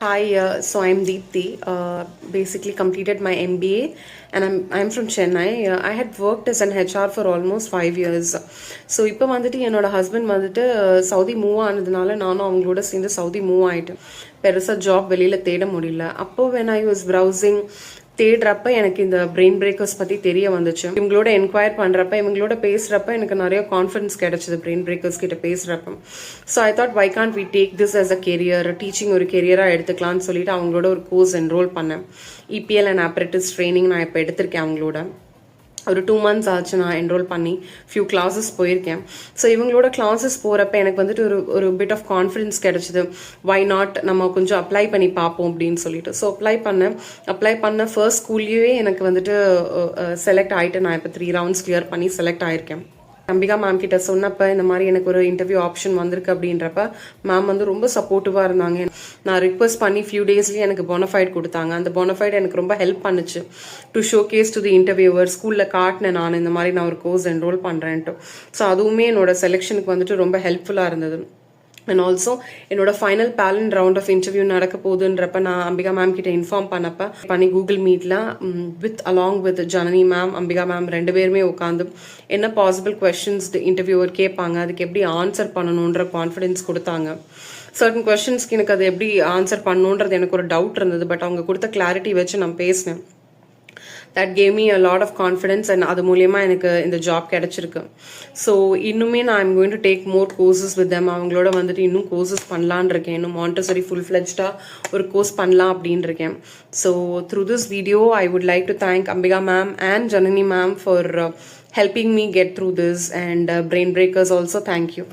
Hi, so I'm Deepthi. Basically completed my MBA, and I'm from Chennai. I had worked as an HR for almost 5 years. So இப்போ வந்துட்டு என்னோட husband வந்துட்டு Saudi move ஆனதுனால நானும் அவங்களோட சேர்ந்து Saudi move ஆயிட்டேன். பெருசா ஜாப் வெளியில தேட முடியல. அப்போ when I was browsing தேடுறப்ப எனக்கு இந்த பிரெயின் பிரேக்கர்ஸ் பத்தி தெரிய வந்துச்சு. இவங்களோட என்கொயர் பண்றப்ப இவங்களோட பேசுறப்ப எனக்கு நிறைய கான்ஃபிடன்ஸ் கிடைச்சது பிரெயின் பிரேக்கர்ஸ் கிட்ட பேசுறப்ப. So I thought why can't we take this as a career, teaching ஒரு கெரியரா எடுத்துக்கலாம்னு சொல்லிட்டு அவங்களோட ஒரு கோர்ஸ் என்ரோல் பண்ணேன். EPL அண்ட் அப்ரெண்டிஸ் ட்ரைனிங் நான் இப்போ எடுத்திருக்கேன் அவங்களோட. ஒரு 2 months ஆச்சு நான் என்ரோல் பண்ணி ஃபியூ கிளாஸஸ் போயிருக்கேன். ஸோ இவங்களோட கிளாஸஸ் போகிறப்ப எனக்கு வந்துட்டு ஒரு பிட் ஆஃப் கான்ஃபிடன்ஸ் கிடைச்சிது. வை நாட் நம்ம கொஞ்சம் அப்ளை பண்ணி பார்ப்போம் அப்படின்னு சொல்லிட்டு. ஸோ அப்ளை பண்ண ஃபர்ஸ்ட் ஸ்கூல்லேயே எனக்கு வந்துட்டு செலக்ட் ஆகிட்டு நான் இப்போ 3 rounds கிளியர் பண்ணி செலக்ட் ஆயிருக்கேன். அம்பிகா மேம் கிட்ட சொன்னப்ப இந்த மாதிரி எனக்கு ஒரு இன்டர்வியூ ஆப்ஷன் வந்திருக்கு அப்படின்றப்ப மேம் வந்து ரொம்ப சப்போர்ட்டிவாக இருந்தாங்க. நான் ரிக்வஸ்ட் பண்ணி ஃபியூ டேஸ்லேயே எனக்கு போனஃபைட் கொடுத்தாங்க. அந்த போனஃபைட் எனக்கு ரொம்ப ஹெல்ப் பண்ணுச்சு to showcase to the interviewer. ஸ்கூலில் காட்டினேன் நான் இந்த மாதிரி நான் ஒரு கோர்ஸ் என்ரோல் பண்ணுறேன்ட்டு. ஸோ அதுவுமே என்னோட செலெக்ஷனுக்கு வந்துட்டு ரொம்ப ஹெல்ப்ஃபுல்லாக இருந்தது. அண்ட் ஆல்சோ என்னோட final panel round of interview நடக்க போகுதுன்றப்ப நான் அம்பிகா மேம் கிட்ட இன்ஃபார்ம் பண்ணி கூகுள் மீட்ல along with Janani ma'am, Ambika ma'am 2 பேருமே உட்காந்து என்ன பாசிபிள் கொஸ்டின்ஸ் இன்டர்வியூவர் கேட்பாங்க, அதுக்கு எப்படி ஆன்சர் பண்ணணுன்ற கான்ஃபிடென்ஸ் கொடுத்தாங்க. சர்டன் கொஸ்டின்ஸ்க்கு எனக்கு அது எப்படி ஆன்சர் பண்ணணுன்றது எனக்கு ஒரு டவுட் இருந்தது. பட் அவங்க கொடுத்த கிளாரிட்டி வச்சு நான் பேசினேன். That gave me a lot of confidence and அது மூலயமா எனக்கு இந்த ஜாப் கிடைச்சிருக்கு. ஸோ இன்னுமே நான் I'm going to take more courses with them. அவங்களோட வந்துட்டு இன்னும் கோர்சஸ் பண்ணலான் இருக்கேன். இன்னும் மாண்டசரி ஃபுல் ஃப்ளெஜ்டாக ஒரு கோர்ஸ் பண்ணலாம் அப்படின்னு இருக்கேன். So through this video I would like to thank Ambika ma'am and Janani ma'am for helping me get through this, and Brain Breakers also, thank you.